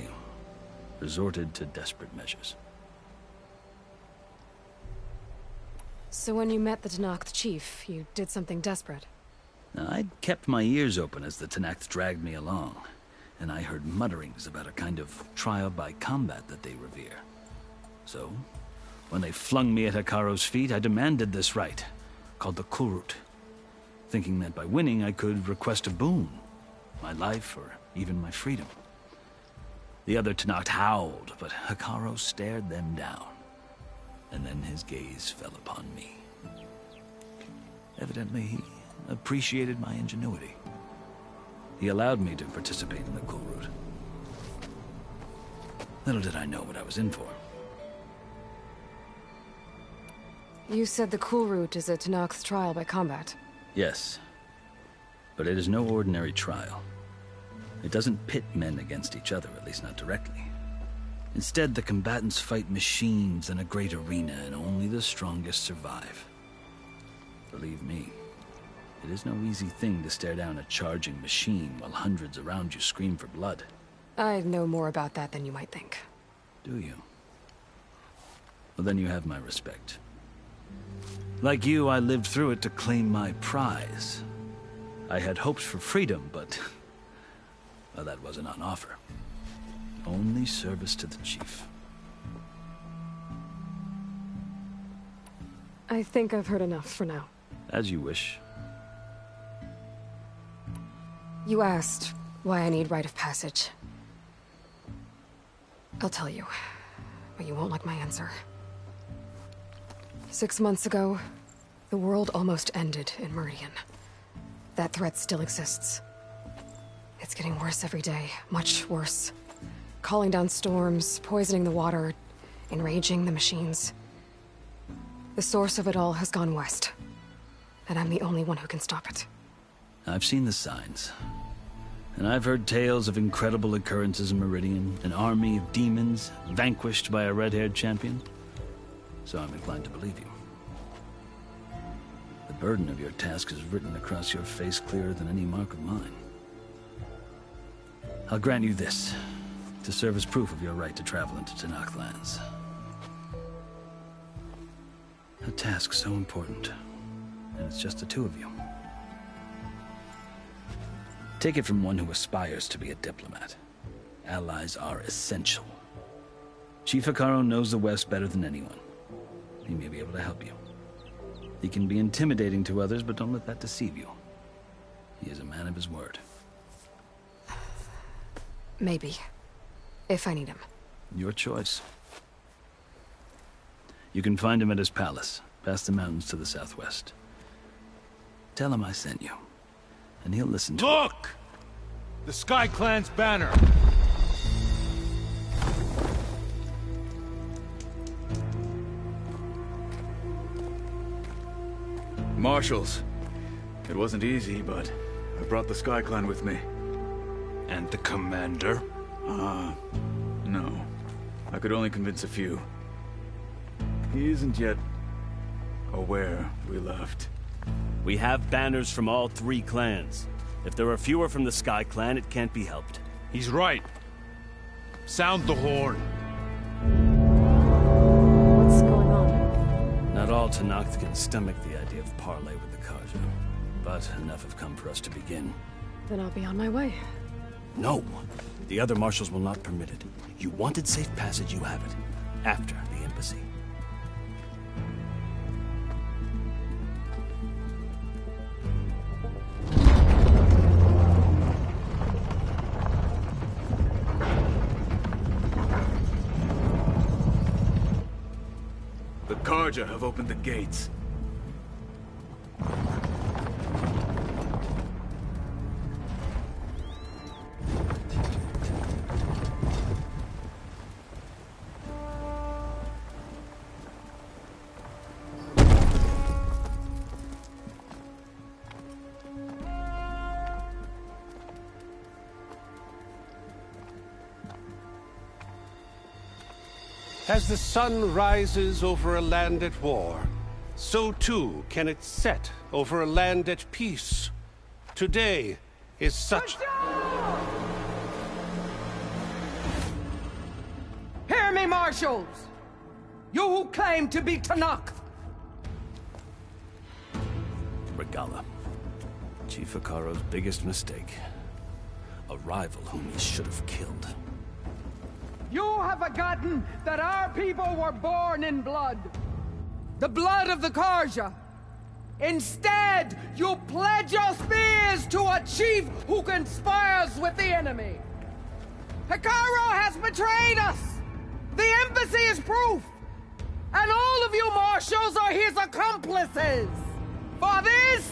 [SPEAKER 18] resorted to desperate measures.
[SPEAKER 2] So when you met the Tenakth chief, you did something desperate?
[SPEAKER 18] I'd kept my ears open as the Tenakth dragged me along, and I heard mutterings about a kind of trial by combat that they revere. So, when they flung me at Hekarro's feet, I demanded this right, called the Kulrut, thinking that by winning I could request a boon, my life or even my freedom. The other Tenakth howled, but Hekarro stared them down, and then his gaze fell upon me. Evidently, he appreciated my ingenuity. He allowed me to participate in the Kulrut. Little did I know what I was in for.
[SPEAKER 2] You said the Kulrut is a Tenakth trial by combat.
[SPEAKER 18] Yes, but it is no ordinary trial. It doesn't pit men against each other, at least not directly. Instead, the combatants fight machines in a great arena, and only the strongest survive. Believe me, it is no easy thing to stare down a charging machine while hundreds around you scream for blood.
[SPEAKER 2] I know more about that than you might think.
[SPEAKER 18] Do you? Well, then you have my respect. Like you, I lived through it to claim my prize. I had hoped for freedom, but well, that wasn't on offer. Only service to the chief.
[SPEAKER 2] I think I've heard enough for now.
[SPEAKER 18] As you wish.
[SPEAKER 2] You asked why I need rite of passage. I'll tell you, but you won't like my answer. 6 months ago, the world almost ended in Meridian. That threat still exists. It's getting worse every day, much worse. Calling down storms, poisoning the water, enraging the machines. The source of it all has gone west, and I'm the only one who can stop it.
[SPEAKER 18] I've seen the signs. And I've heard tales of incredible occurrences in Meridian, an army of demons vanquished by a red-haired champion. So I'm inclined to believe you. The burden of your task is written across your face clearer than any mark of mine. I'll grant you this, to serve as proof of your right to travel into Tenakth lands. A task so important, and it's just the two of you. Take it from one who aspires to be a diplomat. Allies are essential. Chief Hekarro knows the West better than anyone. He may be able to help you. He can be intimidating to others, but don't let that deceive you. He is a man of his word.
[SPEAKER 2] Maybe. If I need him.
[SPEAKER 18] Your choice. You can find him at his palace, past the mountains to the southwest. Tell him I sent you, and he'll listen to
[SPEAKER 3] Look! The Sky Clan's banner!
[SPEAKER 16] Marshals. It wasn't easy, but I brought the Sky Clan with me.
[SPEAKER 3] And the commander?
[SPEAKER 16] No. I could only convince a few. He isn't yet aware we left.
[SPEAKER 19] We have banners from all 3 clans. If there are fewer from the Sky Clan, it can't be helped.
[SPEAKER 3] He's right. Sound the horn.
[SPEAKER 18] all Tenakth can stomach the idea of parley with the Carja. But enough have come for us to begin.
[SPEAKER 2] Then I'll be on my way.
[SPEAKER 18] No! The other marshals will not permit it. You wanted safe passage, you have it. After the embassy.
[SPEAKER 16] The Carja have opened the gates.
[SPEAKER 10] As the sun rises over a land at war, so too can it set over a land at peace. Today is such...
[SPEAKER 20] Hear me, marshals! You who claim to be Tenakth!
[SPEAKER 18] Regalla. Chief Hekarro's biggest mistake. A rival whom he should have killed.
[SPEAKER 20] You have forgotten that our people were born in blood. The blood of the Carja. Instead, you pledge your spears to a chief who conspires with the enemy. Hekarro has betrayed us. The embassy is proof. And all of you marshals are his accomplices. For this,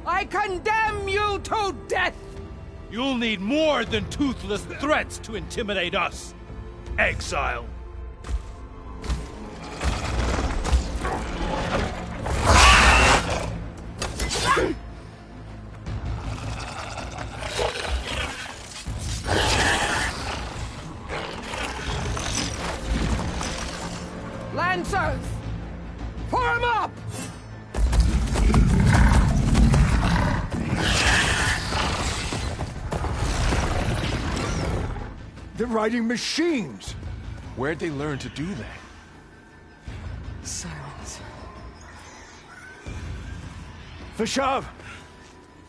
[SPEAKER 20] I condemn you to death.
[SPEAKER 21] You'll need more than toothless threats to intimidate us. Exile.
[SPEAKER 20] Lancers! Form up!
[SPEAKER 14] They're riding machines!
[SPEAKER 9] Where'd they learn to do that?
[SPEAKER 2] Silence.
[SPEAKER 14] Fashav!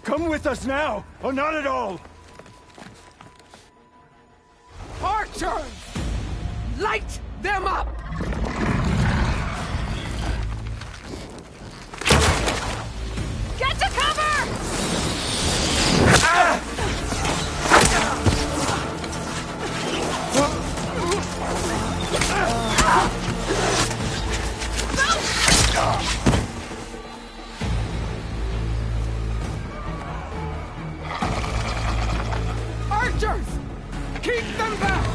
[SPEAKER 14] Come with us now, or not at all!
[SPEAKER 20] Archers! Light them up!
[SPEAKER 5] Get to cover!
[SPEAKER 20] Ah! Archers! Keep them back!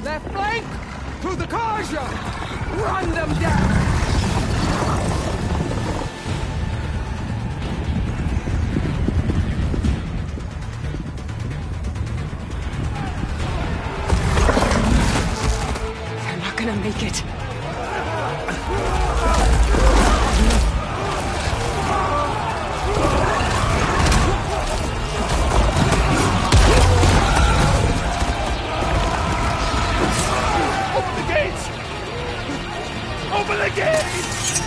[SPEAKER 20] Left flank! To the Carja! Run them down!
[SPEAKER 2] They're not gonna make it.
[SPEAKER 21] Open the gates!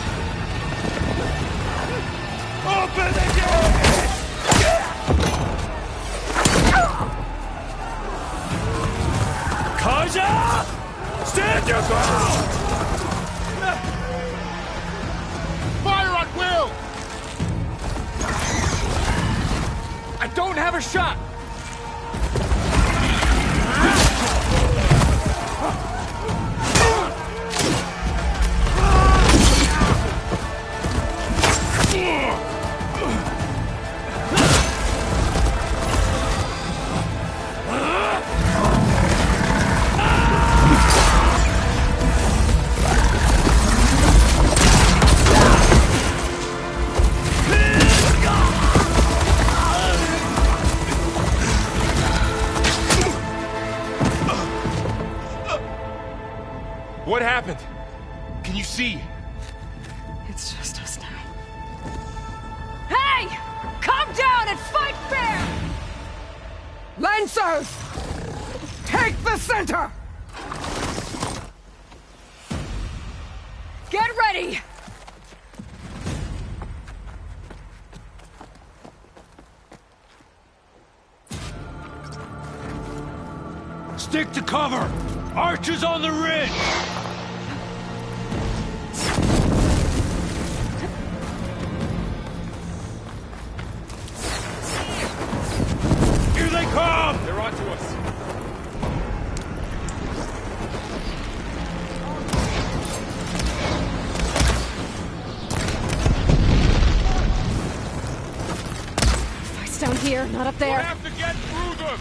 [SPEAKER 21] Open the gates!
[SPEAKER 19] Carja! Stand your ground!
[SPEAKER 15] Fire at will!
[SPEAKER 20] I don't have a shot! Lancers! Take the center! Get ready!
[SPEAKER 21] Stick to cover! Archers on the ridge! Here they come! They're onto us.
[SPEAKER 2] Fight's down here, not up there.
[SPEAKER 21] We have to get through them!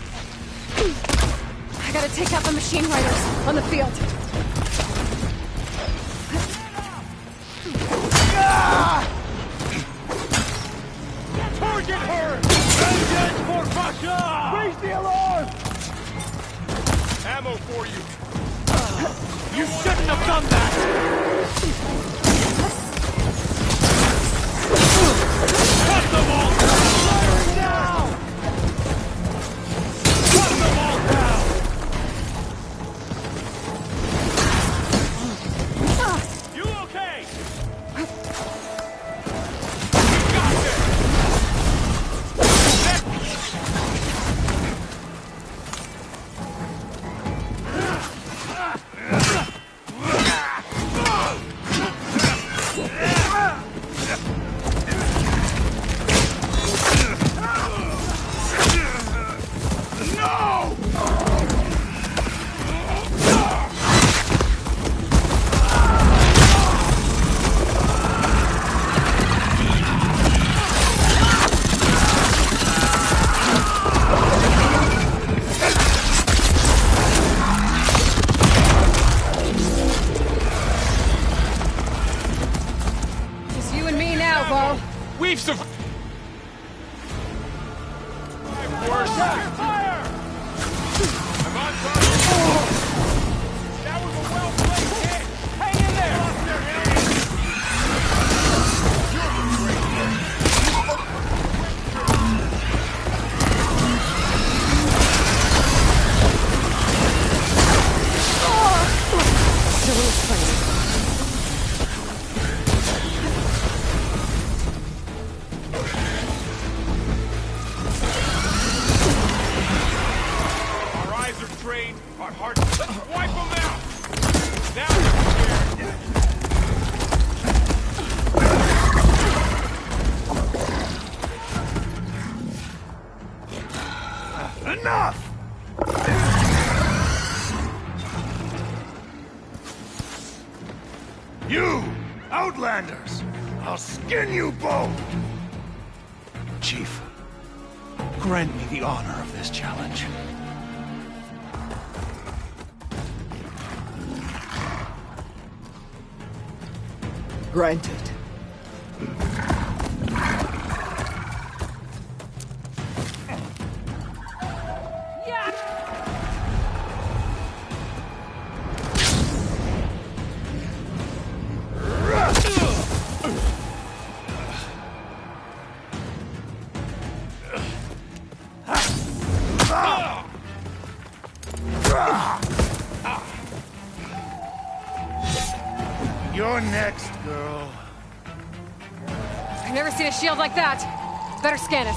[SPEAKER 2] I gotta take out the machine riders on the field.
[SPEAKER 21] Target her! Vengeance for Pasha!
[SPEAKER 15] Raise the alarm!
[SPEAKER 21] Ammo for you! You shouldn't have done that! Cut them all down! Firing now! Cut them all down! You okay? You got this!
[SPEAKER 2] Just you and me now, Bo.
[SPEAKER 21] We've survived. Worse. Fire! I'm on target. That was a well-played hit. Hang in there.
[SPEAKER 2] Still in his place.
[SPEAKER 21] Our eyes are trained, our hearts. Let's wipe them out. Now we're scared. Enough! You, Outlanders! I'll skin you both! Chief, grant me the honor of this challenge.
[SPEAKER 20] Granted.
[SPEAKER 21] You're next, girl.
[SPEAKER 2] I've never seen a shield like that. Better scan it.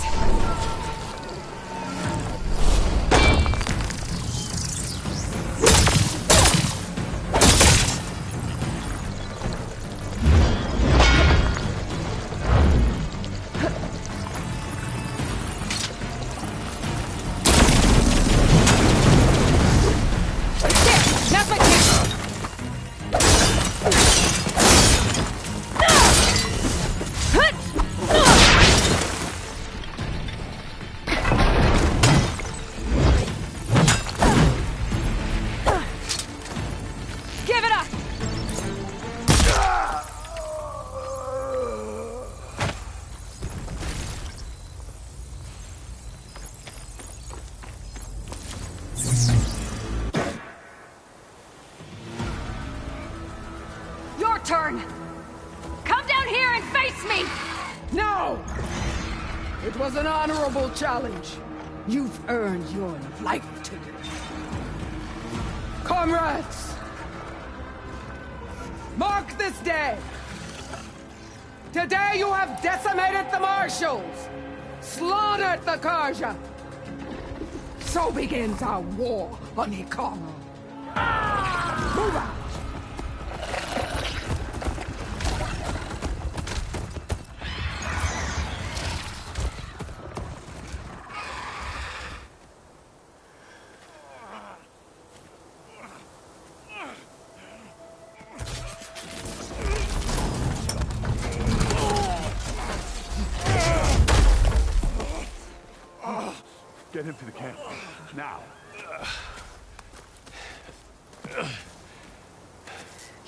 [SPEAKER 2] Now's my chance! Give it up! Your turn! Come down here and face me!
[SPEAKER 20] No! It was an honorable challenge. You've earned your life today. Comrades! Mark this day! Today you have decimated the Marshals! Slaughtered the Carja! So begins our war on Hikara. Move out!
[SPEAKER 12] Get him to the camp. Now.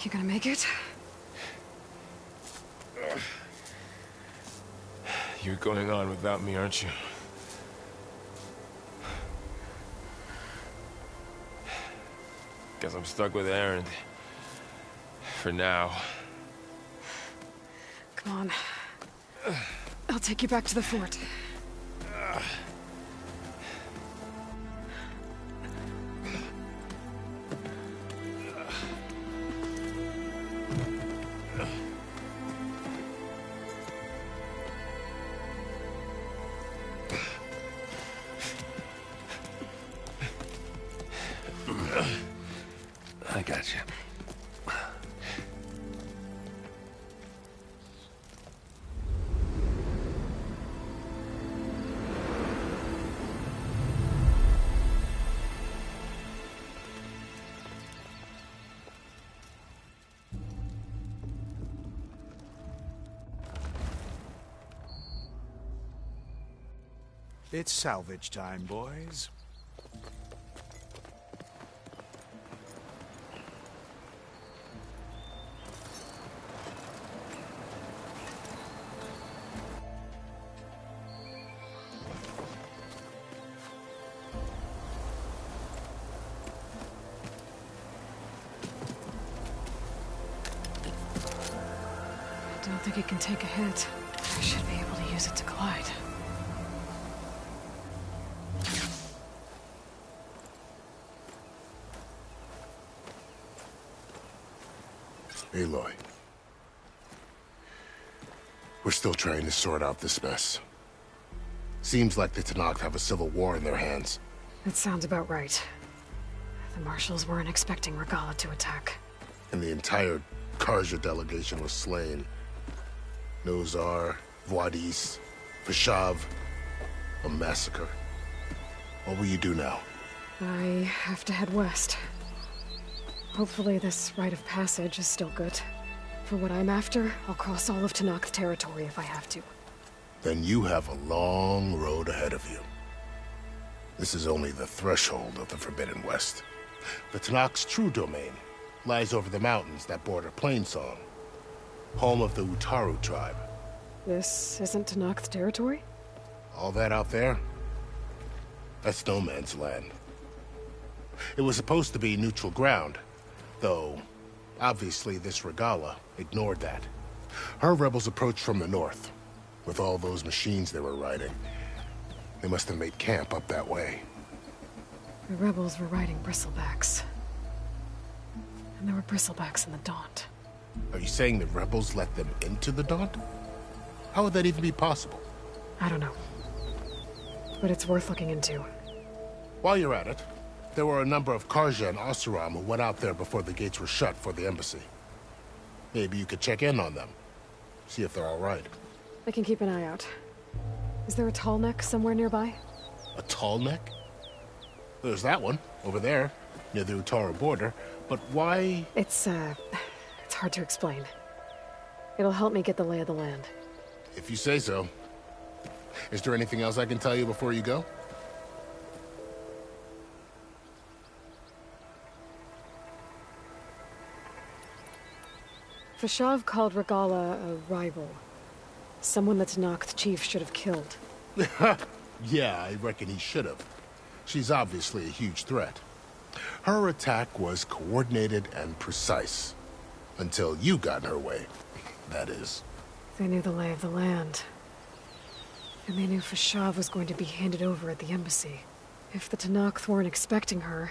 [SPEAKER 2] You gonna make it?
[SPEAKER 8] You're going on without me, aren't you? Guess I'm stuck with Erend. For now.
[SPEAKER 2] Come on. I'll take you back to the fort.
[SPEAKER 8] I got you.
[SPEAKER 3] It's salvage time, boys.
[SPEAKER 2] I don't think it can take a hit. I should be able to use it to glide.
[SPEAKER 22] Aloy. We're still trying to sort out this mess. Seems like the Tenakth have a civil war in their hands.
[SPEAKER 2] That sounds about right. The Marshals weren't expecting Regalla to attack.
[SPEAKER 22] And the entire Carja delegation was slain. Nozar, Vuadis, Vashav. A massacre. What will you do now?
[SPEAKER 2] I have to head west. Hopefully this rite of passage is still good. For what I'm after, I'll cross all of Tenakth territory if I have to.
[SPEAKER 22] Then you have a long road ahead of you. This is only the threshold of the Forbidden West. The Tenakth's true domain lies over the mountains that border Plainsong, home of the Utaru tribe.
[SPEAKER 2] This isn't Tenakth territory?
[SPEAKER 22] All that out there? That's no man's land. It was supposed to be neutral ground, though obviously this Regalla ignored that. Her rebels approached from the north, with all those machines they were riding. They must have made camp up that way.
[SPEAKER 2] The rebels were riding bristlebacks. And there were bristlebacks in the Daunt.
[SPEAKER 22] Are you saying the rebels let them into the Daunt? How would that even be possible?
[SPEAKER 2] I don't know. But it's worth looking into.
[SPEAKER 22] While you're at it, there were a number of Carja and Oseram who went out there before the gates were shut for the embassy. Maybe you could check in on them. See if they're all right.
[SPEAKER 2] I can keep an eye out. Is there a tall neck somewhere nearby?
[SPEAKER 22] A tall neck? There's that one, over there, near the Utaru border. But why?
[SPEAKER 2] It's hard to explain. It'll help me get the lay of the land.
[SPEAKER 22] If you say so. Is there anything else I can tell you before you go?
[SPEAKER 2] Vashav called Regalla a rival. Someone the Tenakth chief should have killed.
[SPEAKER 22] Yeah, I reckon he should have. She's obviously a huge threat. Her attack was coordinated and precise. Until you got in her way, that is.
[SPEAKER 2] They knew the lay of the land. And they knew Fashav was going to be handed over at the embassy. If the Tenakth weren't expecting her,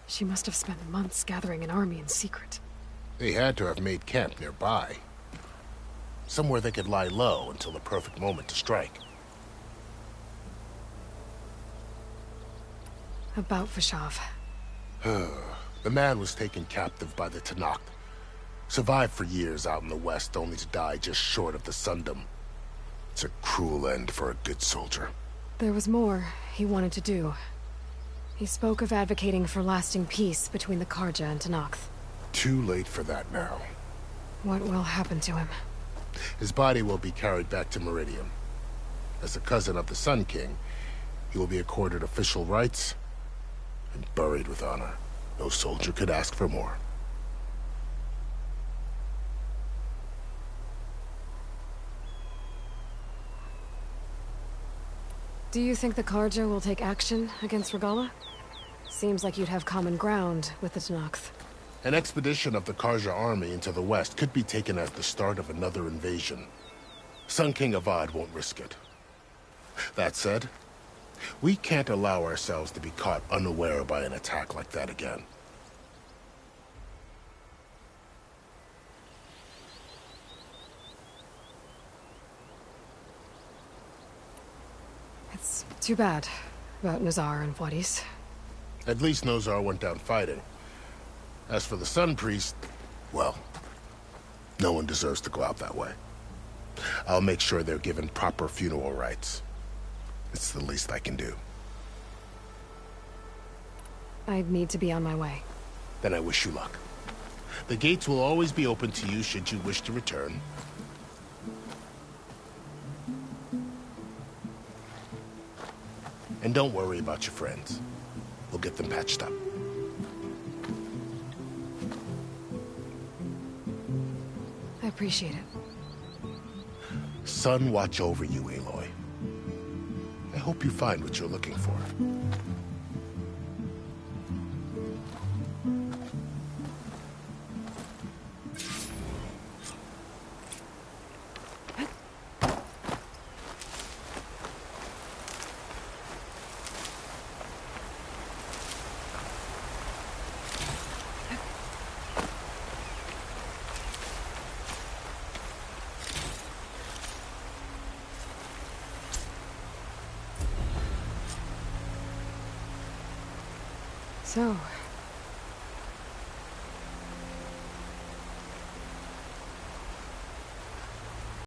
[SPEAKER 2] she must have spent months gathering an army in secret.
[SPEAKER 22] They had to have made camp nearby. Somewhere they could lie low until the perfect moment to strike.
[SPEAKER 2] About Fashav.
[SPEAKER 22] The man was taken captive by the Tenakth. Survived for years out in the west, only to die just short of the Sundom. It's a cruel end for a good soldier.
[SPEAKER 2] There was more he wanted to do. He spoke of advocating for lasting peace between the Carja and Tenakth.
[SPEAKER 22] Too late for that now.
[SPEAKER 2] What will happen to him?
[SPEAKER 22] His body will be carried back to Meridian. As a cousin of the Sun King, he will be accorded official rights and buried with honor. No soldier could ask for more.
[SPEAKER 2] Do you think the Carja will take action against Regalla? Seems like you'd have common ground with the Tenakth.
[SPEAKER 22] An expedition of the Carja army into the west could be taken as the start of another invasion. Sun King Avad won't risk it. That said, we can't allow ourselves to be caught unaware by an attack like that again.
[SPEAKER 2] It's too bad about Nazar and Wadis.
[SPEAKER 22] At least Nozar went down fighting. As for the Sun Priest, well, no one deserves to go out that way. I'll make sure they're given proper funeral rites. It's the least I can do.
[SPEAKER 2] I need to be on my way.
[SPEAKER 22] Then I wish you luck. The gates will always be open to you should you wish to return. And don't worry about your friends. We'll get them patched up.
[SPEAKER 2] I appreciate it.
[SPEAKER 22] Sun watch over you, Aloy. I hope you find what you're looking for.
[SPEAKER 2] So,